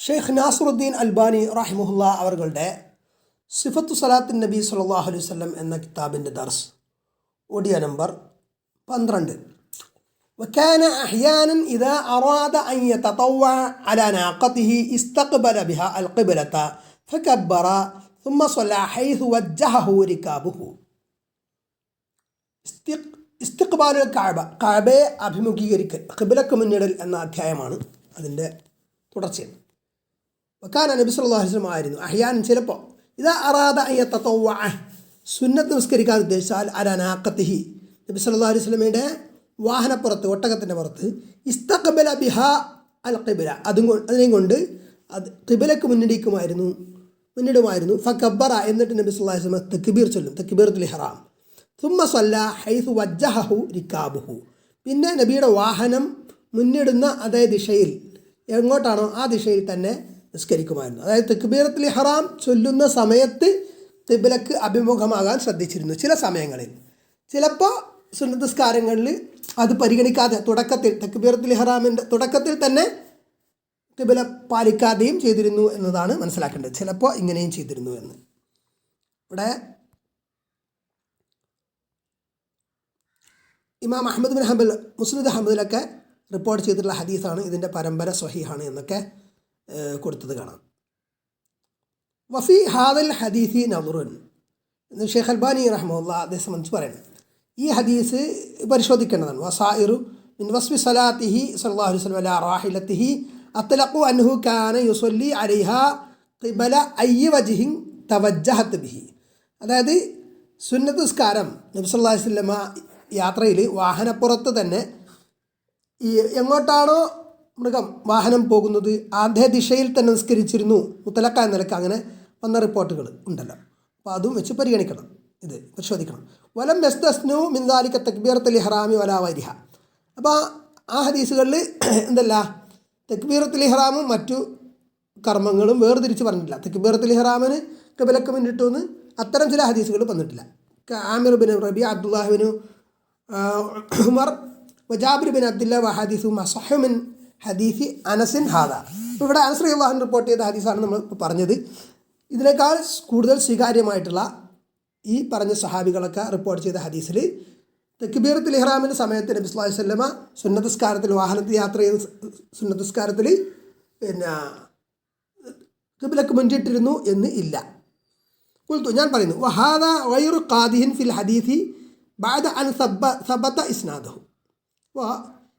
Sheikh Nasaruddin Albani റഹിമഹുല്ല അവരുടെ സിഫത്തു സലാത്തിൻ നബി സല്ലല്ലാഹു അലൈഹി വസല്ലം എന്ന കിതാബിൻ്റെ ദർസ് ഓഡിയോ നമ്പർ 12. وكان أحيانا إذا أراد أن يتطوع على ناقته استقبل بها القبلة فكبر ثم صلى حيث وجهه ركابه. ഇസ്തിഖ്ബാലുൽ കഅബ, കഅബയെ അഭിമുഖീകരിക്കൽ, ഖിബ്ലക്ക് മുന്നിടൽ എന്ന അധ്യായമാണ് അതിൻ്റെ തുടർച്ചയാണ്. വക്കാന നബി സല്ലല്ലാഹു അലൈഹി വസല്ലം ആയിരുന്നു അഹ്യാൻ ചിലപ്പോൾ ഇതാ അറാദ അൻ യതതവ്വഅ സുന്നത്ത് നിസ്കരിക്കാൻ ഉദ്ദേശിച്ചാൽ അലാ നാഖത്തിഹി നബി സല്ലല്ലാഹു അലൈഹി വസല്ലമയുടെ വാഹനപ്പുറത്ത്, ഒട്ടകത്തിൻ്റെ പുറത്ത്, ഇസ്തഖ്ബല ബിഹാ അൽ ഖിബ്ല, അതിനെയും കൊണ്ട് അത് ഖിബ്ലക്ക് മുന്നിടുമായിരുന്നു. ഫകബ്ബറ, എന്നിട്ട് നബി സല്ലല്ലാഹു അലൈഹി വസല്ലം തക്ബീർ ചൊല്ലും, തക്ബീറത്തുൽ ഇഹ്റാം. സുമ്മ സ്വല്ല ഹൈസു വജ്ജഹഹു റിക്കാബുഹു, പിന്നെ നബിയുടെ വാഹനം മുന്നിടുന്ന അതേ ദിശയിൽ എങ്ങോട്ടാണോ ആ ദിശയിൽ തന്നെ നിസ്കരിക്കുമായിരുന്നു. അതായത് തക്ബീറത്തുൽ ഇഹ്റാം ചൊല്ലുന്ന സമയത്ത് ഖിബ്ലക്ക് അഭിമുഖമാകാൻ ശ്രദ്ധിച്ചിരുന്നു. ചില സമയങ്ങളിൽ, ചിലപ്പോൾ സുന്നത്ത് നിസ്കാരങ്ങളിൽ അത് പരിഗണിക്കാതെ തുടക്കത്തിൽ, തക്ബീറത്തുൽ ഇഹ്റാമിൻ്റെ തുടക്കത്തിൽ തന്നെ ഖിബ്ല പാലിക്കാതെയും ചെയ്തിരുന്നു എന്നതാണ് മനസ്സിലാക്കേണ്ടത്. ചിലപ്പോൾ ഇങ്ങനെയും ചെയ്തിരുന്നു എന്ന്. ഇവിടെ ഇമാം അഹ്മദ് ബിൻ ഹംബൽ മുസ്നദ് അഹ്മദിലൊക്കെ റിപ്പോർട്ട് ചെയ്തിട്ടുള്ള ഹദീസാണ്, ഇതിൻ്റെ പരമ്പര സ്വഹീഹാണ് എന്നൊക്കെ കൊടുത്തത് കാണാം. വഫി ഹാദൽ ഹദീസി നദറുൻ എന്ന് ഷെയ്ഖ് അൽബാനി റഹ്മത്തുള്ളാഹി അദ്ദേഹം സംബന്ധിച്ച് പറയുന്നത്, ഈ ഹദീസ് പരിശോധിക്കേണ്ടതാണ്. വസായിറു മിൻ വസ്ഫി സലാത്തിഹി സല്ലല്ലാഹു അലൈഹി വസല്ലം അലാ റാഹിലത്തിഹി അത്ലഖു അൻഹു കാന യുസല്ലി അലൈഹാ ഖിബല അയ്യി വജ്ഹിൻ തവജ്ജഹത് ബിഹി. അതായത് സുന്നത്ത് നിസ്കാരം നബി സല്ലല്ലാഹു അലൈഹി വസല്ലം യാത്രയിൽ വാഹനപ്പുറത്ത് തന്നെ ഈ എങ്ങോട്ടാണോ വാഹനം പോകുന്നത് അതേ ദിശയിൽ തന്നെ നിസ്കരിച്ചിരുന്നു മുത്തലക്ക എന്ന നിലക്ക് അങ്ങനെ വന്ന റിപ്പോർട്ടുകൾ ഉണ്ടല്ലോ. അപ്പോൾ അതും വെച്ച് പരിഗണിക്കണം, ഇത് പരിശോധിക്കണം. വലം യസ്തസ്നു മിൻ ദാലിക തക്ബീറത്തുൽ ഇഹ്റാമി വലാ വരിഹ. അപ്പോൾ ആ ഹദീസുകളിൽ എന്തല്ല, തക്ബീറത്തുൽ ഇഹ്റാമും മറ്റു കർമ്മങ്ങളും വേർതിരിച്ച് പറഞ്ഞിട്ടില്ല. തക്ബീറത്തുൽ ഇഹ്റാമിന് ഖിബ്ലക്ക് മുന്നിട്ടു എന്ന് അത്തരം ചില ഹദീസുകൾ വന്നിട്ടില്ല. ആമിർ ബിൻ റബി, അബ്ദുല്ലാഹി ബിൻ ഉമർ, വജാബിർ ബിൻ അബ്ദുല്ല വഹദീസു മസഹു മിൻ ഹദീസി അനസിൻ ഹാദ. ഇപ്പോൾ ഇവിടെ അനസ് റളിയല്ലാഹു അൻഹു റിപ്പോർട്ട് ചെയ്ത ഹദീസാണ് നമ്മൾ ഇപ്പോൾ പറഞ്ഞത്. ഇതിനേക്കാൾ കൂടുതൽ സ്വീകാര്യമായിട്ടുള്ള ഈ പറഞ്ഞ സഹാബികളൊക്കെ റിപ്പോർട്ട് ചെയ്ത ഹദീസിൽ തക്ബീറത്തുൽ ഇഹ്റാമിൻ്റെ സമയത്ത് നബി സല്ലല്ലാഹു അലൈഹി വസല്ലമ സുന്നത്ത് നിസ്കാരത്തിൽ, വാഹനത്തിൽ യാത്ര ചെയ്ത സുന്നത്ത് നിസ്കാരത്തിൽ പിന്നെ ഖിബ്ലക്ക് മുന്നിട്ടിരുന്നു എന്ന് ഇല്ല. ഖുൽതു, ഞാൻ പറയുന്നു, വഹാദ ഗൈറു ഖാദിഹിൻ ഫിൽ ഹദീസി ബഅദ അൻ സബത ഇസ്നാദഹു.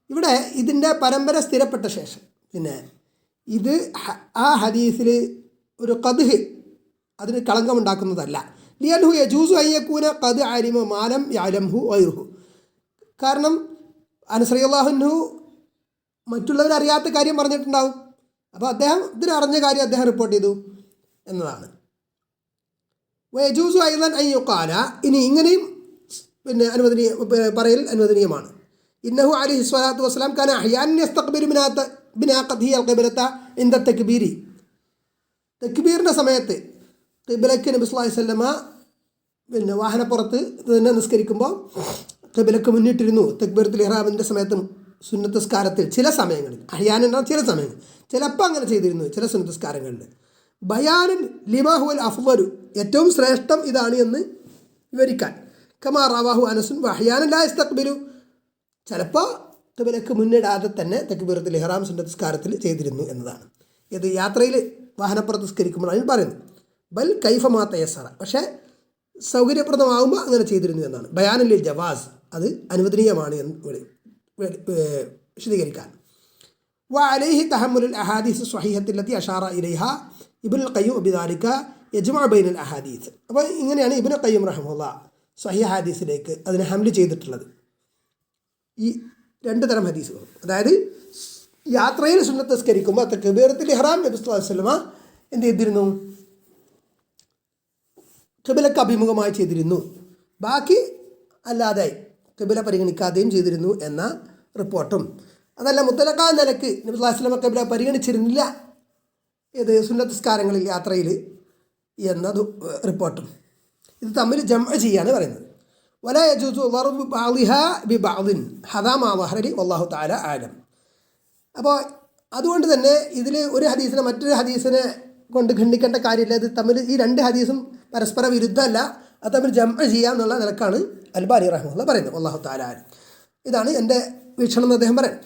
ഇവിടെ ഇതിൻ്റെ പരമ്പര സ്ഥിരപ്പെട്ട ശേഷം പിന്നെ ഇത് ആ ഹദീസിൽ ഒരു ഖദ്ഹ്, അതിന് കളങ്കമുണ്ടാക്കുന്നതല്ല. ലിയൻഹു യജൂസു അൻ യകൂന ഖദ് അലിമ മാലം യഅലംഹു ഗൈറുഹു. കാരണം അനസ് റളിയല്ലാഹു അൻഹു മറ്റുള്ളവരറിയാത്ത കാര്യം പറഞ്ഞിട്ടുണ്ടാവും. അപ്പോൾ അദ്ദേഹം ഇതിനറിഞ്ഞ കാര്യം അദ്ദേഹം റിപ്പോർട്ട് ചെയ്തു എന്നതാണ്. വയജൂസു അയ്ളൻ അൻ യുഖാല, ഇനി ഇങ്ങനെയും പിന്നെ പറയൽ അനുവദനീയമാണ്. ഇന്നഹു അലൈഹി സ്വലാത്തു വസ്സലാം കാന അഹ്യാനൻ യസ്തഖ്ബിലു ബിനാഖതിഹി അൽ ഖിബ്ലത ഇൻദ തക്ബീരി. തക്ബീറിൻ്റെ സമയത്ത് ഖിബ്ലക്ക് നബി സല്ലല്ലാഹു അലൈഹി വസല്ലമ പിന്നെ വാഹനപ്പുറത്ത് തന്നെ നിസ്കരിക്കുമ്പോൾ ഖിബ്ലക്ക് മുന്നിട്ടിരുന്നു. തക്ബീറത്തുൽ ഇഹ്റാമിൻ്റെ സമയത്തും സുന്നത്ത് നിസ്കാരത്തിൽ ചില സമയങ്ങളിൽ, അഹ്യാനൻ ചില സമയങ്ങൾ, ചിലപ്പോൾ അങ്ങനെ ചെയ്തിരുന്നു ചില സുന്നത്ത് നിസ്കാരങ്ങളിൽ. ബയാനൻ ലിമാ ഹുവൽ അഫ്ളലു, ഏറ്റവും ശ്രേഷ്ഠം ഇതാണ് എന്ന് വിവരിക്കാൻ. കമാ റവാഹു അനസുൻ വഅഹ്യാനൻ ലാ യസ്തഖ്ബിലു, ചിലപ്പോൾ ഖിബ്ലക്ക് മുന്നിടാതെ തന്നെ തക്ബീറത്തുൽ ഇഹ്റാം സുന്നത്ത് നിസ്കാരത്തിൽ ചെയ്തിരുന്നു എന്നതാണ്. ഇത് യാത്രയിൽ വാഹനപ്പുറത്ത് നിസ്കരിക്കുമ്പോഴാണ് പറയുന്നത്. ബൽ കൈഫ മാ തയസ്സറ, പക്ഷേ സൗകര്യപ്രദമാകുമ്പോൾ അങ്ങനെ ചെയ്തിരുന്നു എന്നാണ്. ബയാനുൽ ജവാസ്, അത് അനുവദനീയമാണ് എന്ന് വിശദീകരിക്കാൻ. വഅലൈഹി തഹമ്മുലുൽ അഹാദീസ് സ്വഹീഹത്തി ലത്തി അഷാറ ഇലൈഹ ഇബ്നുൽ ഖയ്യിം ബിദാലിക യജ്മഉ ബൈനൽ അഹാദീസ്. അപ്പോൾ ഇങ്ങനെയാണ് ഇബ്നുൽ ഖയ്യിം റഹിമഹുല്ലാഹ് സ്വഹീഹ് ഹദീസിലേക്ക് അതിനെ ഹംല് ചെയ്തിട്ടുള്ളത്. ഈ രണ്ട് തരം ഹദീസുകൾ, അതായത് യാത്രയിൽ സുന്നത്ത് നിസ്കരിക്കുമ്പോൾ തക്ബീറത്തുൽ ഇഹ്റാം നബി സല്ലല്ലാഹു അലൈഹി വസല്ലമ എന്ത് ചെയ്തിരുന്നു, ഖിബ്ലക്ക് അഭിമുഖമായി ചെയ്തിരുന്നു. ബാക്കി അല്ലാതെ ഖിബ്ല പരിഗണിക്കാതെയും ചെയ്തിരുന്നു എന്ന റിപ്പോർട്ടും, അതല്ല മുത്തലഖ നിലക്ക് നബി സല്ലല്ലാഹു അലൈഹി വസല്ലമ ഖിബ്ല പരിഗണിച്ചിരുന്നില്ല ഏത് സുന്നത്ത് നിസ്കാരങ്ങളിൽ യാത്രയിൽ എന്ന റിപ്പോർട്ടും, ഇത് തമ്മിൽ ജംഅ ചെയ്യാണ് പറയുന്നത്. വലാ യജൂസു ളർബു ബഅദിഹാ ബിബഅദിൻ ഹദാ മാ വഹരി വല്ലാഹു തആല ആലം. അപ്പോൾ അതുകൊണ്ട് തന്നെ ഇതിൽ ഒരു ഹദീസിനെ മറ്റൊരു ഹദീസിനെ കൊണ്ട് ഖണ്ഡിക്കേണ്ട കാര്യമില്ല. ഇത് തമ്മിൽ ഈ രണ്ട് ഹദീസും പരസ്പര വിരുദ്ധമല്ല, അത് തമ്മിൽ ജംഅ ചെയ്യാം എന്നുള്ള നിലക്കാണ് അൽബാനി റഹ്മത്തുള്ളാഹി പറയുന്നത്. അല്ലാഹു തആല ഇതാണ് എൻ്റെ വീക്ഷണം എന്ന് അദ്ദേഹം പറയാം.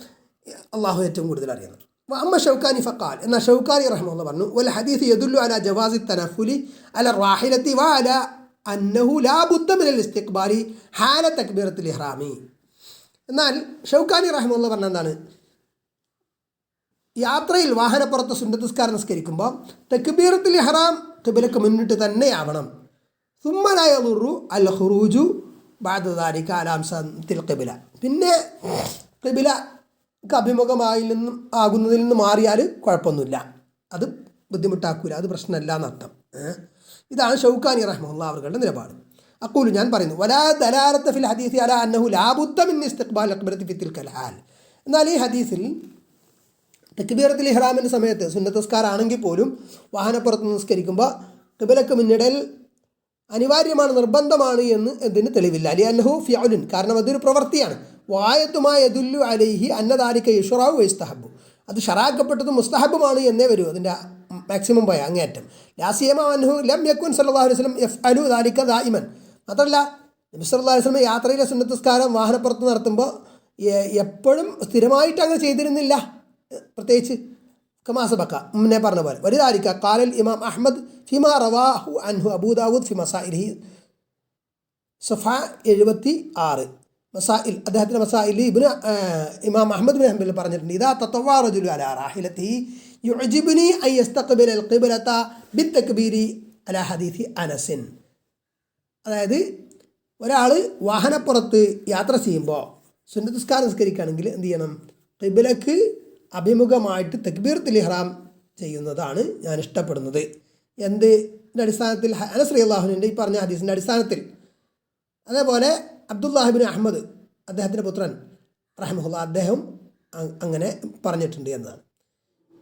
അള്ളാഹു ഏറ്റവും കൂടുതൽ അറിയുന്നത്. അമ്മ ഷൗക്കാനി ഫഖാൽ, എന്നാൽ ഷൗക്കാനി റഹ്മത്തുള്ളാഹി പറഞ്ഞു, വൽ ഹദീസ് യദുല്ലു അലാ ജവാസി തനഫുലി അല റാഹിലത്തി വ അല അന്നഹു ലാ ബുദ്ദ മിനൽ ഇസ്തിഖ്ബാലി ഹാല തക്ബീറത്തുൽ ഇഹ്റാമി. എന്നാൽ ഷൗക്കാനി റഹ്മത്തുള്ളാഹി പറഞ്ഞ എന്താണ്, യാത്രയിൽ വാഹനപ്പുറത്ത് സുന്നത്ത് നിസ്കാരം നിസ്കരിക്കുമ്പോൾ തക്ബീറത്തുൽ ഇഹ്റാം ഖിബ്ലക്ക് മുന്നിട്ട് തന്നെയാവണം. സുമ്മ ലാ യദുറു അൽ ഖുറൂജു ബഅദ ദാലിക അലാ അംസത്തിൽ ഖിബ്ല, പിന്നെ ഖിബ്ലക്ക് അഭിമുഖമായി നിന്നും ആകുന്നതിൽ നിന്ന് മാറിയാൽ കുഴപ്പമൊന്നുമില്ല, അത് ബുദ്ധിമുട്ടാക്കൂല, അത് പ്രശ്നമല്ല എന്നർത്ഥം. ഇതാണ് ഷൗക്കാനി റഹ്മത്തുള്ളാഹി അവരുടെ നിലപാട്. അഖൂലു, ഞാൻ പറയുന്നു, വലാ ദലാലത ഫിൽ ഹദീസി അലാ അന്നഹു ലാ ബുദ്ദ മിൻ ഇസ്തിഖ്ബാൽ ഖിബ്ലത്തി ഫി തിൽകൽ ഹാൽ. എന്നാൽ ഈ ഹദീസിൽ തക്ബീറത്തുൽ ഇഹ്റാമിൻ്റെ സമയത്ത് സുന്നത്ത് നിസ്കാരമാണെങ്കിൽ പോലും വാഹനപ്പുറത്ത് നിസ്കരിക്കുമ്പോൾ ഖിബ്ലക്ക് മുന്നിടൽ അനിവാര്യമാണ്, നിർബന്ധമാണ് എന്ന് ഇതിന് തെളിവില്ല. അലി അന്നഹു ഫിഅലുൻ, കാരണം അതൊരു പ്രവൃത്തിയാണ്. വായത്തുമായ യദുല്ലു അലൈഹി അന്നദാലിക യുഷ്റാഉ വയസ്തഹബു, അത് ഷറാക്കപ്പെട്ടതും മുസ്തഹബുമാണ് എന്നേ വരൂ, അതിൻ്റെ മാക്സിമം പോയ അങ്ങേയറ്റം. ലാസിയമ അൻഹു ലം യകുൻ സല്ലല്ലാഹു അലൈഹി വസല്ലം യഫ്അലു ദാലിക ദായിമൻ. മാത്രമല്ല നബി സല്ലല്ലാഹു അലൈഹി വസല്ലം യാത്രയിലെ സുന്നത്ത് നിസ്കാരം വാഹനപ്പുറത്ത് നടത്തുമ്പോൾ എപ്പോഴും സ്ഥിരമായിട്ട് അങ്ങനെ ചെയ്തിരുന്നില്ല. പ്രത്യേകിച്ച് കമാസബക്ക മുന്നേ പറഞ്ഞ പോലെ വലുതാരിക്ക കാലൽ ഇമാം അഹ്മദ് ഫിമ റവാഹു അൻഹു അബൂദാവൂദ് ഫി മസാഇലിഹി സഫ 76 മസാഇൽ, അദ്ദേഹത്തിൻ്റെ മസാഇൽ ഇമാം അഹ്മദ് ബിൻ ഹംബൽ പറഞ്ഞിട്ടുണ്ട്, ഇദാ തതവ്വഅ റജുലു അലാ റാഹിലതിഹി യുഅ്ജിബുനി അൻ യസ്തഖ്ബില അൽ ഖിബ്ലത ബിത്തക്ബീരി അലാ ഹദീസി അനസിൻ. അതായത് ഒരാൾ വാഹനപ്പുറത്ത് യാത്ര ചെയ്യുമ്പോൾ സുന്നത്ത് നിസ്കാരം നിസ്കരിക്കുകയാണെങ്കിൽ എന്ത് ചെയ്യണം, ഖിബ്ലക്ക് അഭിമുഖമായിട്ട് തക്ബീറത്തുൽ ഇഹ്റാം ചെയ്യുന്നതാണ് ഞാൻ ഇഷ്ടപ്പെടുന്നത്. എന്തിൻ്റെ അടിസ്ഥാനത്തിൽ? അനസ് റളിയല്ലാഹു അൻഹുവിൻ്റെ ഈ പറഞ്ഞ ഹദീസിൻ്റെ അടിസ്ഥാനത്തിൽ. അതേപോലെ അബ്ദുല്ലാഹിബ്നു അഹ്മദ്, അദ്ദേഹത്തിൻ്റെ പുത്രൻ റഹിമഹുല്ലാഹ്, അദ്ദേഹം അങ്ങനെ പറഞ്ഞിട്ടുണ്ട് എന്നതാണ്.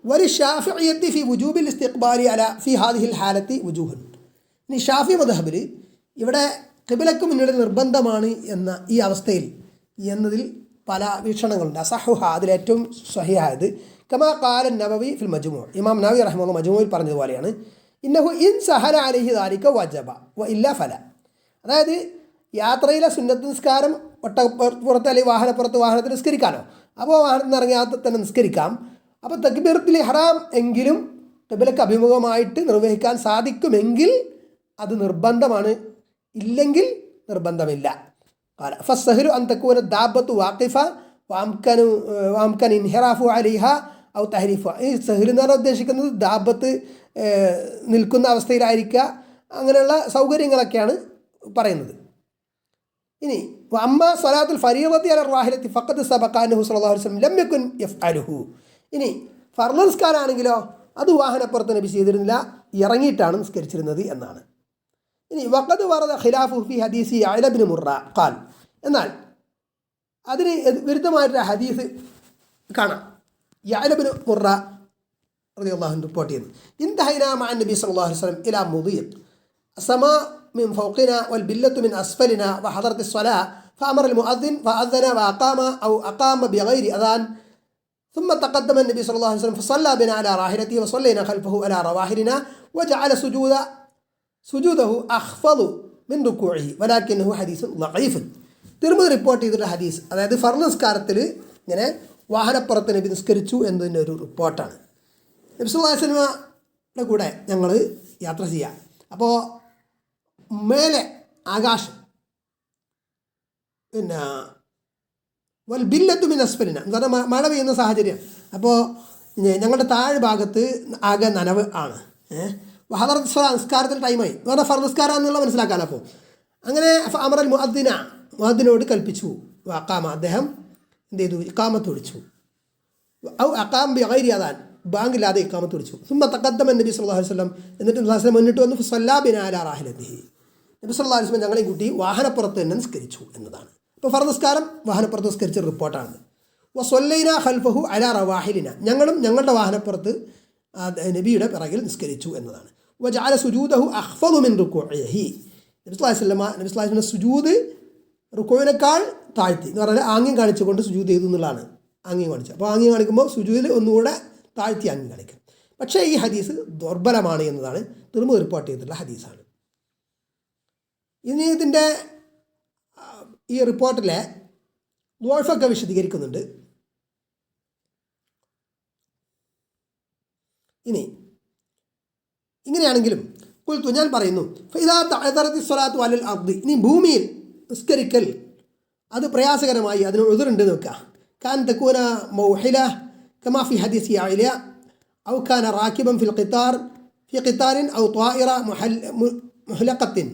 വലി ഷാഫിഇയ്യത്തി ഫി വുജൂബിൽ ഇസ്തിഖ്ബാലി അല ഫി ഹാദിഹിൽ ഹാലത്തി വുജൂഹൻ. ഇനി ഷാഫി മദ്ഹബിൽ ഇവിടെ ഖിബ്ലക്ക് മുന്നിൽ നിർബന്ധമാണ് എന്ന ഈ അവസ്ഥയിൽ എന്നതിൽ പല വീക്ഷണങ്ങളുണ്ട്. അസഹുഹ, അതിലേറ്റവും സ്വഹിയായത് കമാ ഖാല നവവി ഫിൽ മജ്മൂ, ഇമാം നവവി റഹ്മത്തുള്ളാഹി മജ്മൂയിൽ പറഞ്ഞതുപോലെയാണ്, ഇന്നഹു ഇൻ സഹല അലൈഹി ദാലിക വജബ വ ഇല്ല ഫല. അതായത് യാത്രയിലെ സുന്നത്ത് നിസ്കാരം ഒട്ടപ്പുറത്ത് അല്ലെങ്കിൽ വാഹനത്തിൽ നിസ്കരിക്കാനോ, അപ്പോൾ വാഹനത്തിൽ നിന്ന് ഇറങ്ങിയാൽ തന്നെ നിസ്കരിക്കാം. അപ്പോൾ തക്ബീറത്തുൽ ഇഹ്റാം എങ്കിലും ഖിബ്ലക്ക് അഭിമുഖമായിട്ട് നിർവഹിക്കാൻ സാധിക്കുമെങ്കിൽ അത് നിർബന്ധമാണ്, ഇല്ലെങ്കിൽ നിർബന്ധമില്ല. ഫസ്സഹ്ലു അൻ തകൂന ദാബത്തു വാഖിഫ വഅംകന ഇൻഹിറാഫു അലൈഹ ഔ തഹരീഫ. ഈ സഹ്ൽ എന്ന് പറഞ്ഞാൽ ഉദ്ദേശിക്കുന്നത് ദാബത്ത് നിൽക്കുന്ന അവസ്ഥയിലായിരിക്കുക, അങ്ങനെയുള്ള സൗകര്യങ്ങളൊക്കെയാണ് പറയുന്നത്. ഇനി അമ്മ സ്വലാത്തുൽ ഫരീളത്തി അല റാഹിലത്തി ഫഖദ് സബഖ അൻഹു സ്വല്ലല്ലാഹു അലൈഹി വസല്ലം ലം യകുൻ യഫ്അലുഹു. ഇനി ഫർള് നിസ്കാരമാണെങ്കിലോ അത് വാഹനപ്പുറത്ത് നബി ചെയ്തിരുന്നില്ല, ഇറങ്ങിയിട്ടാണ് നിസ്കരിച്ചിരുന്നത് എന്നാണ്. ഇനി വഖദ് വറദ ഖിലാഫു ഫി ഹദീസി യഅല ഇബ്നു മുർറ ഖാൽ. എന്നാൽ അതിന് വിരുദ്ധമായിട്ടൊരു ഹദീസ് കാണാം. യഅല ഇബ്നു മുർറ റളിയല്ലാഹു അൻഹു റിപ്പോർട്ട് ചെയ്യുന്നു, ഇൻതഹൈനാ മഅ നബി സ്വല്ലല്ലാഹു അലൈഹി വസല്ലം ഇലാ മുദിയത്ത് അസ്സമാ മിൻ ഫൗഖിനാ വൽ ബില്ലത്തു മിൻ അസ്ഫലിനാ വഹദറത്തി സ്വലാ ഫഅമറ അൽ മുഅദ്ദിൻ ഫഅദ്ദന വഅഖാമ ഔ അഖാമ ബിഗൈരി അദാൻ ثم تقدم النبي صلى الله عليه وسلم فصلى بنا على راحلته وصلينا خلفه على رواحلنا وجعل സുജൂദഹു അഖ്ഫദു മിൻ റുകൂഇഹി വലാകിന്നഹു ഹദീസുൻ ളഈഫ്. തിർമിദി റിപ്പോർട്ട് ചെയ്തിട്ടുള്ള ഹദീസ്, അതായത് ഫർള് നിസ്കാരത്തിൽ ഇങ്ങനെ വാഹനപ്പുറത്ത് നബി നിസ്കരിച്ചു എന്നതിൻ്റെ ഒരു റിപ്പോർട്ടാണ്. നബി സല്ലല്ലാഹു അലൈഹി വസല്ലമയുടെ കൂടെ ഞങ്ങൾ യാത്ര ചെയ്യാം. അപ്പോൾ മേലെ ആകാശം, പിന്നെ വൽ ബില്ലത്തു മിൻ അസ്ഫലിന എന്ന് പറഞ്ഞാൽ മഴ പെയ്യുന്ന സാഹചര്യം. അപ്പോൾ ഞങ്ങളുടെ താഴ് ഭാഗത്ത് ആകെ നനവ് ആണ്. ഹദറത്ത് സ്വലാ നിസ്കാരത്തിൻ്റെ ടൈമായി എന്ന് പറഞ്ഞാൽ ഫർള് നിസ്കാരം എന്നുള്ള മനസ്സിലാക്കാൻ. അപ്പോൾ അങ്ങനെ അമറൽ മുഅദ്ദിനോട് കൽപ്പിച്ചു. അഖാമ, അദ്ദേഹം എന്ത് ചെയ്തു, ഇഖാമത്ത് വിളിച്ചു. ഔ അഖാം ബിഗൈരി അദാൻ, ബാങ്കില്ലാതെ ഇഖാമത്ത് വിളിച്ചു. സുമ്മ തഖദ്ദമ നബി സല്ലല്ലാഹു അലൈഹി വസല്ലം, എന്നിട്ട് നബി വസല്ലം മുന്നിട്ട് വന്നു. ഫസല്ലാ ബിനാ അലാ റാഹിലതിഹി, നബി സല്ലല്ലാഹു അലൈഹി വസല്ലം ഞങ്ങളെയും കൂട്ടി വാഹനപ്പുറത്ത് തന്നെ നിസ്കരിച്ചു എന്നതാണ്. ഇപ്പോൾ ഫർള് നിസ്കാരം വാഹനപ്പുറത്ത് നിസ്കരിച്ച റിപ്പോർട്ടാണ്. വസല്ലൈനാ ഖൽഫഹു അലാ റവാഹിലിന, ഞങ്ങളും ഞങ്ങളുടെ വാഹനപ്പുറത്ത് നബിയുടെ പിറകിൽ നിസ്കരിച്ചു എന്നതാണ്. വജഅല സുജൂദഹു അഖ്ഫദു മിൻ റുകൂഇഹി, നബി സല്ലല്ലാഹു അലൈഹി വസല്ലം സുജൂദ് റുകൂഇനേക്കാൾ താഴ്ത്തി എന്ന് പറഞ്ഞാൽ ആംഗ്യം കാണിച്ചുകൊണ്ട് സുജൂദ് ചെയ്തു എന്നുള്ളതാണ്. ആംഗ്യം കാണിച്ചു. അപ്പോൾ ആംഗ്യം കാണിക്കുമ്പോൾ സുജൂദിൽ ഒന്നുകൂടെ താഴ്ത്തി അംഗീകരിക്കും. പക്ഷേ ഈ ഹദീസ് ദുർബലമാണ് എന്നതാണ് തിർമിദി റിപ്പോർട്ട് ചെയ്തിട്ടുള്ള ഹദീസാണ്. ഇനി ഇതിൻ്റെ ഈ റിപ്പോർട്ടിലെ ദോഷമൊക്കെ വിശദീകരിക്കുന്നുണ്ട്. ഇനി ഇങ്ങനെയാണെങ്കിലും കുൽത്തു ഞാൻ പറയുന്നു, ഇനി ഭൂമിയിൽ നിസ്കരിക്കൽ അത് പ്രയാസകരമായി അതിന് ഉദുറുണ്ട് നോക്കുക. കാൻ തകൂന മൗഹില കമാ ഫി ഹദീസ് യാഇല ഔ കാന റാകിബൻ ഫി ഖിത്താറിൻ ഔ ത്വായിറ മുഹ്ലഖത്തിൻ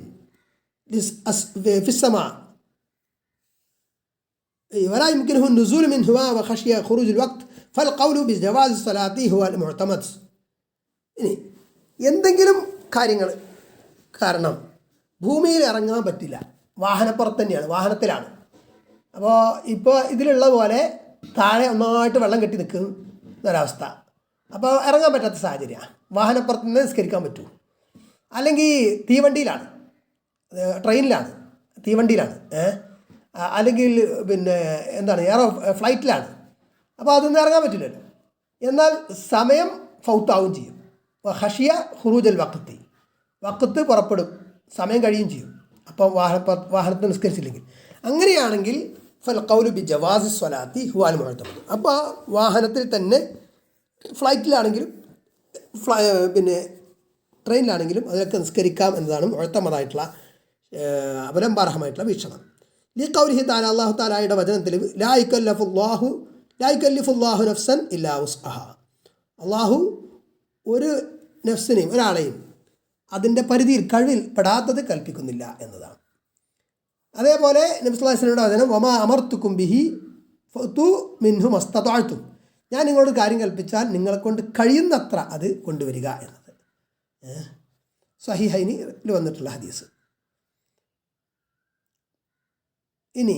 ഫി السماء ولا يمكنه النزول منها وخشية خروج الوقت فالقول بجواز الصلاة هو المعتمد. ഇനി എന്തെങ്കിലും കാര്യങ്ങൾ കാരണം ഭൂമിയിൽ ഇറങ്ങാൻ പറ്റില്ല, വാഹനപ്പുറത്ത് തന്നെയാണ്, വാഹനത്തിലാണ്. അപ്പോൾ ഇപ്പോൾ ഇതിലുള്ള പോലെ താഴെ ഒന്നായിട്ട് വെള്ളം കെട്ടി നിൽക്കുന്ന ഒരവസ്ഥ. അപ്പോൾ ഇറങ്ങാൻ പറ്റാത്ത സാഹചര്യമാണ്. വാഹനപ്പുറത്ത് നിന്ന് നിസ്കരിക്കാൻ പറ്റൂ. അല്ലെങ്കിൽ തീവണ്ടിയിലാണ്, ട്രെയിനിലാണ്, തീവണ്ടിയിലാണ്, അല്ലെങ്കിൽ പിന്നെ എന്താണ് ഫ്ലൈറ്റിലാണ്. അപ്പോൾ അതൊന്നും ഇറങ്ങാൻ പറ്റില്ലല്ലോ. എന്നാൽ സമയം ഫൗത്താവും ചെയ്യും. ഹഷിയ ഖുറൂജൽ വഖത്ത് പുറപ്പെടും, സമയം കഴിയും ചെയ്യും. അപ്പോൾ വാഹനത്തിൽ നിസ്കരിച്ചില്ലെങ്കിൽ. അങ്ങനെയാണെങ്കിൽ ഫൽ ഖൗലു ബി ജവാസി സ്വലാത്തി ഹുവൽ മുഅ്തമദ്. അപ്പോൾ വാഹനത്തിൽ തന്നെ, ഫ്ലൈറ്റിലാണെങ്കിലും പിന്നെ ട്രെയിനിലാണെങ്കിലും അതിലൊക്കെ നിസ്കരിക്കാം എന്നതാണ് മുഅ്തമദായിട്ടുള്ള അവലംബാർഹമായിട്ടുള്ള വീക്ഷണം. ലി ഖൗലിഹി തആല, അല്ലാഹു തആലയുടെ വചനത്തിൽ ലാ യുകല്ലിഫുല്ലാഹു നഫ്സൻ ഇല്ലാ വുസ്അഹാ. അല്ലാഹു ഒരു നഫ്സിനെയും ഒരാളെയും അതിൻ്റെ പരിധിയിൽ കഴിവിൽ പെടാത്തത് കൽപ്പിക്കുന്നില്ല എന്നതാണ്. അതേപോലെ നബി സല്ലല്ലാഹു അലൈഹി വസല്ലമയുടെ വചനം വമാ അമർത്തുക്കും ബിഹി ഫതു മിൻഹു മസ്തതഅതും. ഞാൻ നിങ്ങളോട് കാര്യം കൽപ്പിച്ചാൽ നിങ്ങളെക്കൊണ്ട് കഴിയുന്നത്ര അത് കൊണ്ടുവരിക എന്നത് സഹീഹൈനിൽ വന്നിട്ടുള്ള ഹദീസ്. ഇനി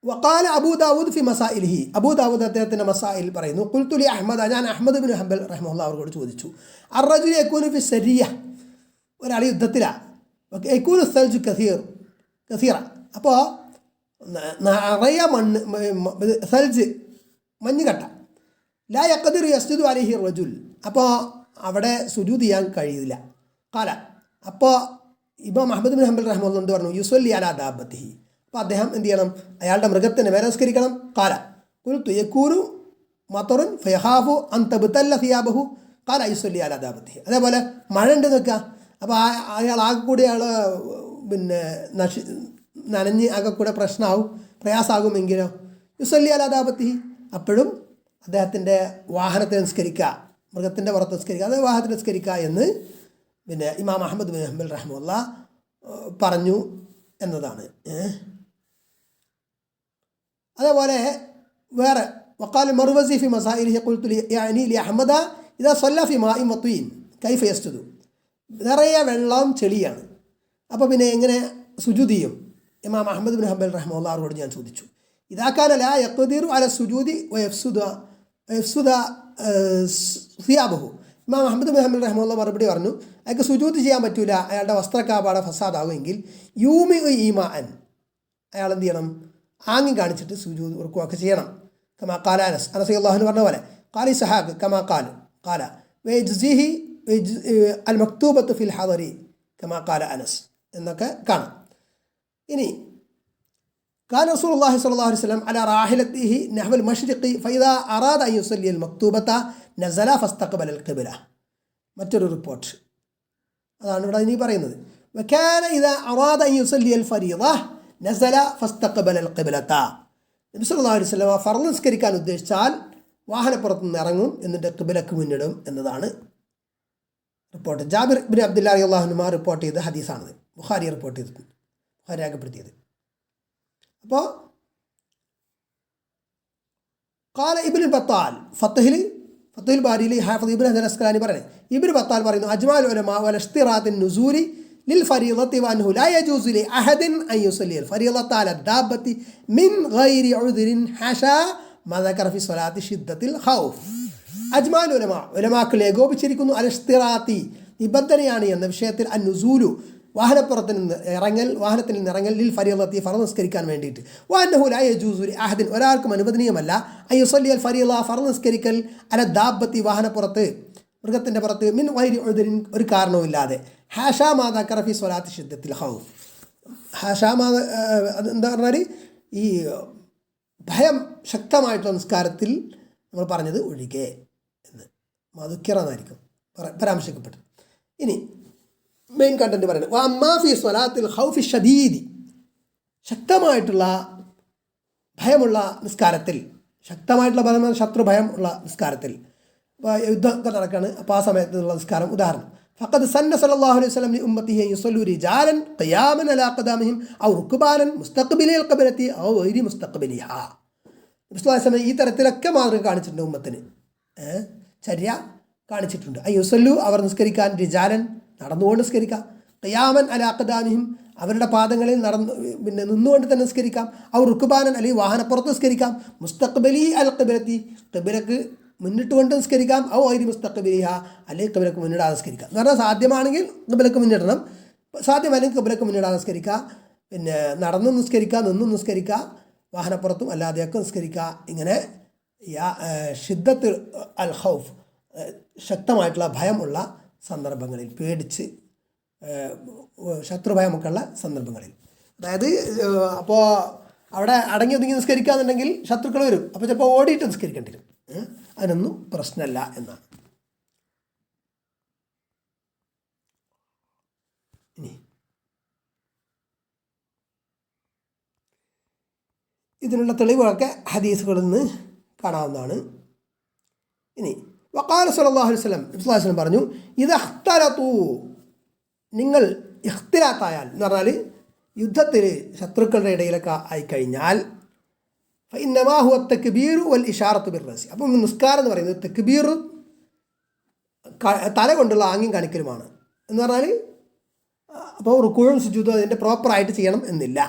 വഖാല അബൂ ദാവൂദ് ഫി മസായിലിഹി, അബൂ ദാവൂദ് അദ്ദേഹത്തിൻ്റെ മസായിൽ പറയുന്നു, ഖുൽതു ലി അഹ്മദ്, ഞാൻ അഹ്മദ് ബിൻ ഹംബൽ റഹിമഹുല്ലാഹ് അവരോട് ചോദിച്ചു, അർറജുലു യകൂനു ഫി സരിയ, ഒരാൾ യുദ്ധത്തിലാണ്, യകൂനു സൽജു കസീറ, അപ്പോൾ നിറയെ സൽജ് മഞ്ഞുകട്ട, ലാ യഖ്ദിറു യസ്ജുദു അലൈഹി റജുൽ, അപ്പോൾ അവിടെ സുജൂദ് ചെയ്യാൻ കഴിയില്ല. ഖാല, അപ്പോൾ ഇമാം അഹ്മദ് ബിൻ ഹംബൽ റഹിമഹുല്ലാഹ് പറഞ്ഞു, യുസല്ലി അലാ ദാബത്തിഹി, അപ്പോൾ അദ്ദേഹം എന്ത് ചെയ്യണം, അയാളുടെ മൃഗത്തിന് മേലെ നിസ്കരിക്കണം. ഖാല ഖുൽതു യകൂനു മതറുൻ ഫയഖാഫു അൻ തബ്തല്ല സിയാബഹു ഖാല യുസല്ലി അലാ ദാബത്തിഹി. അതേപോലെ മഴ ഉണ്ട് നിൽക്കുക, അപ്പോൾ അയാൾ ആകെ കൂടി പിന്നെ നനഞ്ഞ് ആകെ കൂടെ പ്രയാസമാകുമെങ്കിലോ യുസല്ലി അലാ ദാബത്തിഹി, അപ്പോഴും അദ്ദേഹത്തിൻ്റെ വാഹനത്തെ നിസ്കരിക്കുക, മൃഗത്തിൻ്റെ പുറത്ത് നിസ്കരിക്കുക, അത് വാഹനത്തിൽ നിസ്കരിക്കുക എന്ന് പിന്നെ ഇമാം അഹ്മദ് ബിൻ ഹംബൽ റഹിമഹുല്ലാഹ് പറഞ്ഞു എന്നതാണ്. അതേപോലെ വേറെ വഖാല മർവസി ഫി മസായിലിഹി ഖുൽതു യഅനി ലി അഹ്മദ ഇദാ സല്ല ഫി മാഇൻ വത്വീൻ കൈഫ യസ്ജുദു, നിറയെ വെള്ളം ചെളിയാണ്, അപ്പോൾ പിന്നെ എങ്ങനെ സുജൂദ് ചെയ്യും? ഇമാം അഹ്മദ് ബിൻ ഹംബൽ റഹിമഹുല്ലാഹുവോട് ഞാൻ ചോദിച്ചു. ഇദാ കാന ലാ യഖ്ദിറു അല സുജൂദി വയഫ്സുദ സിയാബഹു. ഇമാം അഹ്മദ് ബിൻ ഹംബൽ റഹിമഹുല്ലാഹ് മറുപടി പറഞ്ഞു, അയാൾക്ക് സുജൂദ് ചെയ്യാൻ പറ്റൂല, അയാളുടെ വസ്ത്രക്കാപാട ഫസാദാകുമെങ്കിൽ യൂമി ഈമാൻ, അയാൾ എന്ത് ചെയ്യണം, ആംഗ്യം കാണിച്ചിട്ട് സുജൂദ് റുക്കുവൊക്കെ ചെയ്യണം. കമാ ഖാല അനസ്, അനസ് റളിയല്ലാഹു അൻഹു പറഞ്ഞ പോലെ ഖാലി സഹാബ് കമാ ഖാല വയജ്സിഹി അൽ മക്തൂബത്തു ഫിൽ ഹദരി കമാ ഖാല അനസ് എന്നൊക്കെ കാണാം. ഇനി കാന റസൂലുള്ളാഹി സ്വല്ലല്ലാഹു അലൈഹി വസല്ലം അലാ റാഹിലത്തിഹി നഹ്വൽ മശ്രിഖി ഫഇദാ അറാദ അൻ യുസല്ലി അൽ മക്തൂബത നസല ഫസ്തഖബല അൽ ഖിബ്ല. മറ്റൊരു റിപ്പോർട്ട് അതാണ് ഇവിടെ ഇനി പറയുന്നത്. വകാന ഇദാ അറാദ അൻ യുസല്ലി അൽ ഫരീദ നസല ഫസ്തഖബല അൽ ഖിബ്ലത. നബി സല്ലല്ലാഹു അലൈഹി വസല്ലം ഫർള് നിസ്കരിക്കാൻ ഉദ്ദേശിച്ചാൽ വാഹനപ്പുറത്ത് നിന്ന് ഇറങ്ങും, എന്നിട്ട് ഖിബ്ലക്ക് മുന്നിടും എന്നതാണ് റിപ്പോർട്ട്. ജാബിർ ഇബ്നു അബ്ദുല്ലാഹി റളിയല്ലാഹു അൻഹു റിപ്പോർട്ട് ചെയ്ത ഹദീസാണിത്, ബുഖാരി റിപ്പോർട്ട് ചെയ്തിട്ടുണ്ട്, ബുഖാരി രേഖപ്പെടുത്തിയത്. അപ്പോൾ ഖാല ഇബ്നുൽ ബത്താൽ ഫത്തുൽ ബാരിയിൽ ഹാഫിദ് ഇബ്നു ഹജർ അസ്ഖലാനി പറയുന്നത്, ഇബ്നു ബത്താൽ പറയുന്നു, അജ്മാൽ ഉലമാ വൽ ഇസ്തിറാത്തിൻ നുസൂലി ലിൽ ഫരീളത്തി വഅൻഹു ലാ യജൂസു ലി അഹദിൻ അൻ യുസല്ലി അൽ ഫരീളത അല ദാബത്തി മിൻ ഗൈരി ഉദ്രിൻ ഹശാ മാ ദക്കറ ഫി സ്വലാത്തി ഷിദ്ദത്തിൽ ഖൗഫ്. അജ്മാൽ ഉലമാക്കൾ ഏകോപിച്ചിരിക്കുന്നു അൽ ഇസ്തിറാത്തി നിബന്ധനയാണ് എന്ന വിഷയത്തിൽ അൻ നുസൂലു വാഹനപ്പുറത്ത് നിന്ന് വാഹനത്തിൽ നിന്ന് ഇറങ്ങൽ ലിൽ ഫരീളത്തി ഫർദ് നിസ്കരിക്കാൻ വേണ്ടിയിട്ട്. വഅന്നഹു ലാ യജൂസു ലി അഹദിൻ ഒരാൾക്കും അനുവദനീയമല്ല അയ്യുസല്ലി അൽ ഫരീള ഫർദ് നിസ്കരിക്കൽ അല ദാബത്തി വാഹനപ്പുറത്ത് മൃഗത്തിൻ്റെ പുറത്ത് മിൻ ഗൈരി ഉദ്രിൻ ഒരു കാരണവുമില്ലാതെ. ഹാഷാ മാ ദക്കറ ഫി സ്വലാത്തി ശിദ്ദത്തിൽ ഖൗഫ്. ഹാഷാ മാ എന്താ പറഞ്ഞാൽ ഈ ഭയം ശക്തമായിട്ടുള്ള നിസ്കാരത്തിൽ നമ്മൾ പറഞ്ഞത് ഒഴികെ എന്ന് മധുക്കിറന്നായിരിക്കും പരാമർശിക്കപ്പെട്ടത്. ഇനി മെയിൻ കണ്ടന്റ് പറയുന്നത് വഅമ്മാ ഫി സ്വലാത്തിൽ ഖൗഫി ഷദീദി ശക്തമായിട്ടുള്ള ഭയമുള്ള നിസ്കാരത്തിൽ, ശക്തമായിട്ടുള്ള ഭയം ശത്രു ഭയം ഉള്ള നിസ്കാരത്തിൽ, ഇപ്പോൾ യുദ്ധമൊക്കെ നടക്കുകയാണ്, അപ്പോൾ ആ സമയത്തുള്ള നിസ്കാരം. ഉദാഹരണം ഫഖദ് സന്ന സല്ലല്ലാഹു അലൈഹി വസല്ലം ലി ഉമ്മത്തിഹി യുസല്ലു റിജാലൻ ഖിയാമൻ അലാ ഖദാമിഹിം ഔ റുക്ബാനൻ മുസ്തഖ്ബിലിൽ ഖിബ്ലത്തി ഔ ഗൈരി മുസ്തഖ്ബിലിഹാ. നബി ഈ തരത്തിലൊക്കെ മാതൃക കാണിച്ചിട്ടുണ്ട് ഉമ്മത്തിന്, ചര്യ കാണിച്ചിട്ടുണ്ട്. യുസല്ലു അവർ നിസ്കരിക്കാൻ റിജാലൻ നടന്നുകൊണ്ട് നിസ്കരിക്കാം, ഖിയാമൻ അലാ ഖദാമിഹിം അവരുടെ പാദങ്ങളിൽ നിന്നുകൊണ്ട് തന്നെ നിസ്കരിക്കാം, ഔ റുക്ബാനൻ അല്ലെങ്കിൽ വാഹനപ്പുറത്ത് നിസ്കരിക്കാം, മുസ്തഖ്ബിലി അൽ ഖിബ്ലത്തി ഖിബ്ലക്ക് മുന്നിട്ടുകൊണ്ട് നിസ്കരിക്കാം, ഔ ഐരി മുസ്തഖ്ബിലിഹ അല്ലെങ്കിൽ ഖിബ്ലക്ക് മുന്നിടാതെ നിസ്കരിക്കാം. എന്ന് പറഞ്ഞാൽ സാധ്യമാണെങ്കിൽ ഖിബ്ലക്ക് മുന്നിടണം, സാധ്യമല്ലെങ്കിൽ ഖിബ്ലക്ക് മുന്നിടാതെ നിസ്കരിക്കുക, പിന്നെ നടന്നും നിസ്കരിക്കുക, നിന്നും നിസ്കരിക്കുക, വാഹനപ്പുറത്തും അല്ലാതെയൊക്കെ നിസ്കരിക്കുക. ഇങ്ങനെ ഷിദ്ദത്ത് അൽ ഖൗഫ് ശക്തമായിട്ടുള്ള ഭയമുള്ള സന്ദർഭങ്ങളിൽ, പേടിച്ച് ശത്രുഭയമൊക്കെ ഉള്ള സന്ദർഭങ്ങളിൽ, അതായത് അപ്പോൾ അവിടെ അടങ്ങി ഒതുങ്ങി നിസ്കരിക്കുകയെന്നുണ്ടെങ്കിൽ ശത്രുക്കൾ വരും, അപ്പോൾ ചിലപ്പോൾ ഓടിയിട്ട് നിസ്കരിക്കേണ്ടി വരും. അതിനൊന്നും പ്രശ്നമല്ല എന്നാണ്. ഇനി ഇതിനുള്ള തെളിവുകളൊക്കെ ഹദീസുകളിൽ നിന്ന് കാണാവുന്നതാണ്. ഇനി വഖാല സല്ലല്ലാഹു അലൈഹി വസല്ലം പറഞ്ഞു, ഇദഖ്തലതു നിങ്ങൾ ഇഖ്തിലാത്തായാൽ എന്ന് പറഞ്ഞാൽ യുദ്ധത്തിൽ ശത്രുക്കളുടെ ഇടയിലൊക്കെ ആയിക്കഴിഞ്ഞാൽ ഫഇന്നമാ ഹുവ തക്ബീറു വൽ ഇഷാറത്തു ബിർറസി. അപ്പം നിസ്കാരം എന്ന് പറയുന്നത് തക്ബീർ തല കൊണ്ടുള്ള ആംഗ്യം കാണിക്കലുമാണ് എന്ന് പറഞ്ഞാൽ, അപ്പോൾ റുക്കൂഉം സുജൂദും അതിൻ്റെ പ്രോപ്പറായിട്ട് ചെയ്യണം എന്നില്ല,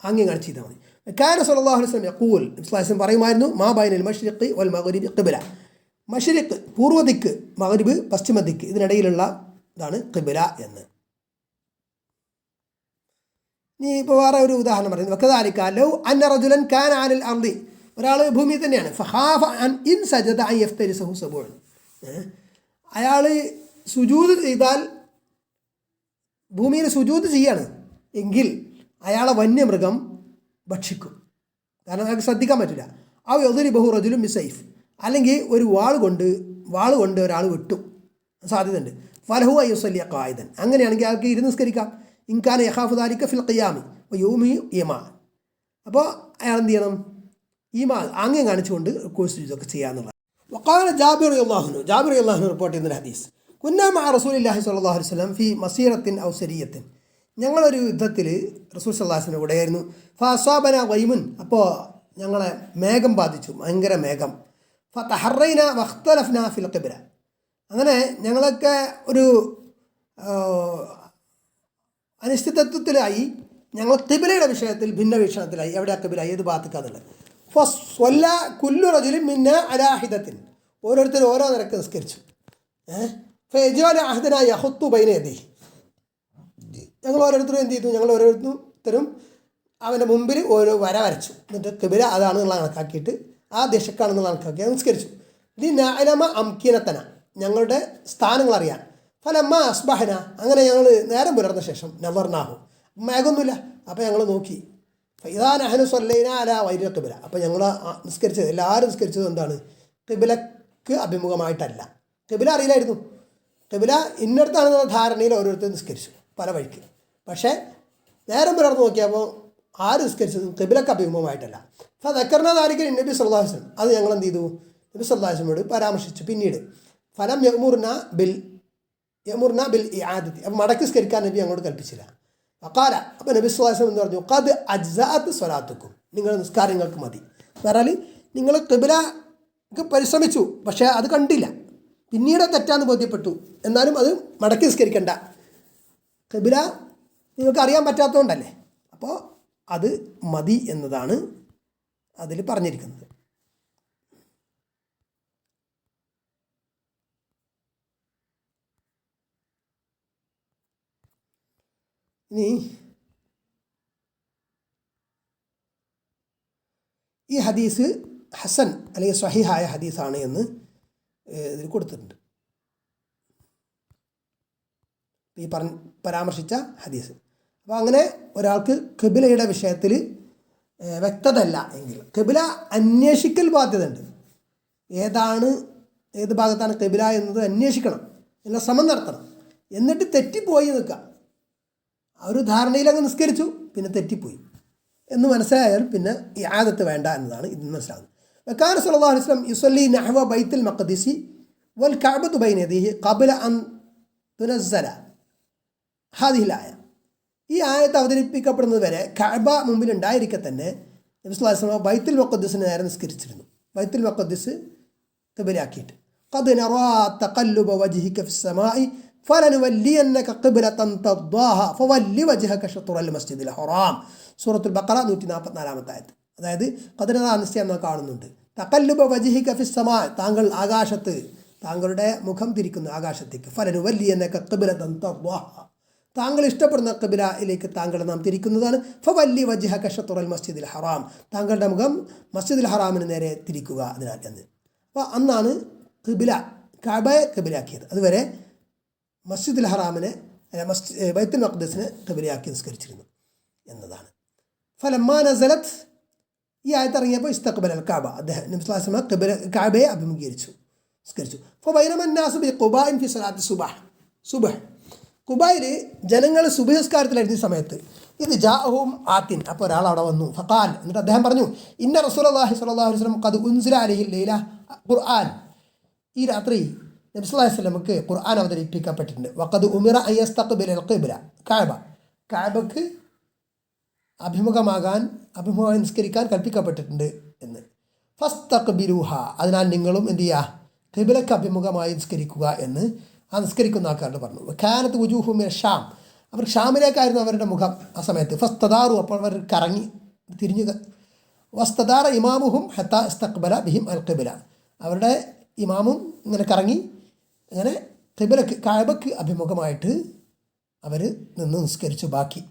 ആംഗ്യം കാണിച്ച് ചെയ്താൽ മതി. കാന സല്ലല്ലാഹു അലൈഹി വസല്ലം യഖൂൽ ഇസ്ലാം പറയുമായിരുന്നു, മാ ബൈനൽ മശ്രിഖി വൽ മഗ്രിബി ഖിബ്ല. മശ്രിഖ് പൂർവ്വദിക്ക്, മഗ്രിബ് പശ്ചിമദിക്ക്, ഇതിനിടയിലുള്ള ഇതാണ് ഖിബ്ല എന്ന്. ഇനി ഇപ്പോൾ വേറെ ഒരു ഉദാഹരണം പറയുന്നത് വകദാലിക ലൗ അന്ന റജുലൻ കാന അലൽ അർളി, ഒരാൾ ഭൂമിയിൽ തന്നെയാണ്, ഫഖാഫ അൻ ഇൻ സജദ അൻ യഫ്തരിസഹു സബൂൻ, അയാൾ സുജൂദ് ചെയ്താൽ ഭൂമിയിൽ സുജൂദ് ചെയ്യാണ് എങ്കിൽ അയാളെ വന്യമൃഗം ഭക്ഷിക്കും, കാരണം അയാൾക്ക് ശ്രദ്ധിക്കാൻ പറ്റില്ല. ആ യദുരി ബഹു റജുലും ബിസൈഫ്, അല്ലെങ്കിൽ ഒരു വാൾ കൊണ്ട് ഒരാൾ വെട്ടും സാധ്യതയുണ്ട്. ഫലഹു അയ്യുസല്ലിയ ഖായിദൻ, അങ്ങനെയാണെങ്കിൽ അയാൾക്ക് ഇരുന്ന് നിസ്കരിക്കാം. ഇൻകാന യഖാഫു ദാലിക ഫിൽ ഖിയാമി വയൂമി യമാ, അപ്പോൾ അയാൾ എന്ത് ചെയ്യണം, ഈമാ ആംഗ്യം കാണിച്ചുകൊണ്ട് കോഴ്സ് ഇതൊക്കെ ചെയ്യാന്നുള്ളത്. വഖാല ജാബിർ റളിയല്ലാഹു അൻഹു റിപ്പോർട്ട് ചെയ്യുന്ന ഹദീസ്, കുന്നാ മഅ റസൂലില്ലാഹി സ്വല്ലല്ലാഹു അലൈഹി വസല്ലം ഫി മസീറത്തിൻ ഔ സരിയത്തിൻ, ഞങ്ങളൊരു യുദ്ധത്തിൽ റസൂൽ സല്ലല്ലാഹു അലൈഹി വസല്ലം കൂടെയായിരുന്നു. ഫഅസാബന ഗൈമുൻ, അപ്പോൾ ഞങ്ങളെ മേഘം ബാധിച്ചു, ഭയങ്കര മേഘം. ഫതഹറൈന വഖ്തലഫ്ന ഫിൽ ഖിബ്ല, അങ്ങനെ ഞങ്ങളൊക്കെ ഒരു അനിശ്ചിതത്വത്തിലായി, ഞങ്ങൾ ഖിബ്ലയുടെ വിഷയത്തിൽ ഭിന്നവീക്ഷണത്തിലായി. എവിടെ ഖിബ്ല, ഏത് ഭാഗത്തേക്കാന്നുള്ളത്. ഫസ്വല്ല കുല്ലു റജുലിൻ മിന്ന അലാ ഹിദത്തിൻ, ഓരോരുത്തരും ഓരോ നിരക്ക് നിസ്കരിച്ചു. ഫയജഅല അഹദനാ യഖുത്തു ബൈന യദൈഹി, ഞങ്ങൾ ഓരോരുത്തരും എന്ത് ചെയ്തു, ഞങ്ങൾ ഓരോരുത്തരും അവൻ്റെ മുമ്പിൽ ഓരോ വര വരച്ചു. എന്നിട്ട് ഖിബ്ല അതാണെന്നുള്ള കണക്കാക്കിയിട്ട് ആ ദിശക്കാണെന്നുള്ള കണക്കാക്കി നിസ്കരിച്ചു. ലിനഅലമ അംകിനതന, ഞങ്ങളുടെ സ്ഥാനങ്ങൾ അറിയാൻ. ഫലമ്മ അസ്ബഹന, അങ്ങനെ ഞങ്ങൾ നേരം പുലർന്ന ശേഷം നവർനാഹു, മേഘമൊന്നുമില്ല, അപ്പോൾ ഞങ്ങൾ നോക്കി. ഫൈദാ നഹ്നു സ്വല്ലൈന അലാ ഗൈരി ഖിബ്ല, അപ്പോൾ ഞങ്ങൾ നിസ്കരിച്ചത്, എല്ലാവരും നിസ്കരിച്ചത് എന്താണ്, ഖിബ്ലക്ക് അഭിമുഖമായിട്ടല്ല. ഖിബ്ല അറിയില്ലായിരുന്നു, ഖിബ്ല ഇന്നടത്താണെന്നുള്ള ധാരണയിൽ ഓരോരുത്തരും നിസ്കരിച്ചു പല വഴിക്ക്. പക്ഷേ നേരം പുലർന്ന് നോക്കിയപ്പോൾ ആര് നിസ്കരിച്ചത് ഖിബ്ലക്ക് അഭിമുഖമായിട്ടല്ല. ഫദക്കർന ദാലിക നബി സല്ലല്ലാഹു അലൈഹി വസല്ലം, അത് ഞങ്ങൾ എന്ത് ചെയ്തു, നബി സല്ലല്ലാഹു അലൈഹി വസല്ലമയോട് പരാമർശിച്ചു. പിന്നീട് ഫലം യഅ്മുർന ബിൽ ഇആദത്തി, അപ്പോൾ മടക്കി നിസ്കരിക്കാൻ നബി ഞങ്ങളോട് കൽപ്പിച്ചില്ല. വഖാല, അപ്പോൾ നബി സല്ലല്ലാഹു അലൈഹി വസല്ലം എന്ന് പറഞ്ഞു, ഖദ് അജ്സഅത് സ്വലാത്തുക്കും, നിങ്ങളുടെ നിസ്കാരങ്ങൾക്ക് മതി. പറഞ്ഞാൽ നിങ്ങൾ ഖിബ്ലക്ക് പരിശ്രമിച്ചു, പക്ഷേ അത് കണ്ടില്ല, പിന്നീട് തെറ്റാന്ന് ബോധ്യപ്പെട്ടു, എന്നാലും അത് മടക്കി നിസ്കരിക്കണ്ട, ഖിബ്ല നിങ്ങൾക്ക് അറിയാൻ പറ്റാത്തതുകൊണ്ടല്ലേ, അപ്പോൾ അത് മതി എന്നതാണ് അതിൽ പറഞ്ഞിരിക്കുന്നത്. ഇനി ഈ ഹദീസ് ഹസൻ അല്ലെങ്കിൽ സ്വഹീഹായ ഹദീസാണ് എന്ന് ഇതിൽ കൊടുത്തിട്ടുണ്ട്. ഈ പരാമർശിച്ച ഹദീസ്. അപ്പോൾ അങ്ങനെ ഒരാൾക്ക് ഖിബിലയുടെ വിഷയത്തിൽ വ്യക്തത അല്ല എങ്കിൽ ഖിബില അന്വേഷിക്കൽ ബാധ്യതയുണ്ട്. ഏത് ഭാഗത്താണ് ഖിബില എന്നത് അന്വേഷിക്കണം, എന്ന ശ്രമം നടത്തണം. എന്നിട്ട് തെറ്റിപ്പോയി നിൽക്കുക. ആ ഒരു ധാരണയിൽ അങ്ങ് നിസ്കരിച്ചു, പിന്നെ തെറ്റിപ്പോയി എന്ന് മനസ്സിലായാൽ പിന്നെ ഈ ആദത്ത് വേണ്ട എന്നതാണ് ഇത് മനസ്സിലാകുന്നത്. വകാന സല്ലല്ലാഹു അലൈഹി വസല്ലം യുസല്ലി നഹ്വ ബൈത്തുൽ മഖ്ദിസി വൽ കഅബത്തു ബൈന യദൈഹി ഖബ്ല അൻ തുനസ്സല ഹാദിഹിൽ ആയ. ഈ ആയത്ത് അവതരിപ്പിക്കപ്പെടുന്നത് വരെ കഅബ മുമ്പിൽ ഉണ്ടായിരിക്കെ തന്നെ നബി സല്ലല്ലാഹു അലൈഹി വസല്ലം ബൈത്തുൽ മഖ്ദിസിന് നേരെ നിസ്കരിച്ചിരുന്നു. ബൈത്തുൽ മഖ്ദിസ് ഖിബലയാക്കിയിട്ട് ഖദ് നറാ തഖല്ലുബ വജ്ഹിക ഫിസ്സമാഇ ഫലനുവല്ലിയന്നക ഖിബ്ലതൻ തർദാഹാ ഫവല്ലി വജ്ഹക ശത്റൽ മസ്ജിദിൽ ഹറാം. സൂറത്തുൽ ബഖറ 144 ആയത്ത്. അതായത് ഖദ് നറാ നിശ്ചയം നാം കാണുന്നുണ്ട്. തഖല്ലുബ വജ്ഹിക ഫിസ്സമാ, താങ്കൾ ആകാശത്ത് താങ്കളുടെ മുഖം തിരിക്കുന്നു ആകാശത്തേക്ക്. ഫലനുവല്ലിയന്നക ഖിബ്ലതൻ തർദാഹാ, താങ്കൾ ഇഷ്ടപ്പെടുന്ന ഖിബിലയിലേക്ക് താങ്കളെ നാം തിരിക്കുന്നതാണ്. ഫവല്ലി വജ്ഹക ശത്റൽ മസ്ജിദിൽ ഹറാം, താങ്കളുടെ മുഖം മസ്ജിദുൽ ഹറാമിന് നേരെ തിരിക്കുക. അതിനാൽ എന്ന് അപ്പോൾ അന്നാണ് കഅബയെ ഖിബിലയാക്കിയത്. അതുവരെ മസ്ജിദുൽ ഹറാമിനെ ബൈത്തുൽ മഖ്ദിസിനെ ഖിബിലയാക്കി നിസ്കരിച്ചിരുന്നു എന്നതാണ്. ഫലമ്മാ നസലത്ത്, ഈ ആയത്ത് ഇറങ്ങിയപ്പോൾ ഇസ്തഖ്ബലൽ കഅബ, അദ്ദേഹം നബി സ്വല്ലല്ലാഹു അലൈഹി വസല്ലം കഅബയെ അഭിമുഖീകരിച്ചു നിസ്കരിച്ചു. ഫബൈനമ അന്നാസു ബി ഖുബാഇൻ ഫി സ്വലാത്തി സുബ്ഹ്, ഖുബായിൽ ജനങ്ങൾ സുബ്ഹ് നിസ്കാരത്തിലായിരുന്ന സമയത്ത് ഇത് ജാഅഹും ആത്തിൻ, അപ്പോൾ ഒരാൾ അവിടെ വന്നു. ഫഖാൽ, എന്നിട്ട് അദ്ദേഹം പറഞ്ഞു, ഇന്ന റസൂലുള്ളാഹി സ്വല്ലല്ലാഹു അലൈഹി വസല്ലം ഖദ് ഉൻസില അലൈഹി ലൈല ഖുർആൻ, ഈ രാത്രി നബി സല്ലല്ലാഹു അലൈഹി വസല്ലമക്ക് ഖുർആൻ അവതരിപ്പിക്കപ്പെട്ടിട്ടുണ്ട്. വഖദ് ഉമിറ അൻ യസ്തഖ്ബിലൽ ഖിബ്ല, കഅബക്ക് അഭിമുഖമായി നിസ്കരിക്കാൻ കൽപ്പിക്കപ്പെട്ടിട്ടുണ്ട് എന്ന്. ഫസ്തഖ്ബിലൂഹ, അതിനാൽ നിങ്ങളും എന്ത് ചെയ്യുക, ഖിബ്ലക്ക് അഭിമുഖമായി നിസ്കരിക്കുക എന്ന് ആ നിസ്കരിക്കുന്ന ആൾക്കാരോട് പറഞ്ഞു. കാനത്ത് വുജൂഹും മിന ഷാം, അവർ ഷാമിലേക്കായിരുന്നു അവരുടെ മുഖം ആ സമയത്ത്. ഫസ്തദാറു, അപ്പോൾ അവർ കറങ്ങി തിരിഞ്ഞു. വസ്തദാറ ഇമാമുഹും ഹത്താ ഇസ്തഖ്ബല ബിഹിം അൽ ഖിബ്ല, അവരുടെ ഇമാമും ഇങ്ങനെ കറങ്ങി ഇങ്ങനെ കഅബക്ക് അഭിമുഖമായിട്ട് അവർ നിന്ന് നിസ്കരിച്ചു ബാക്കി.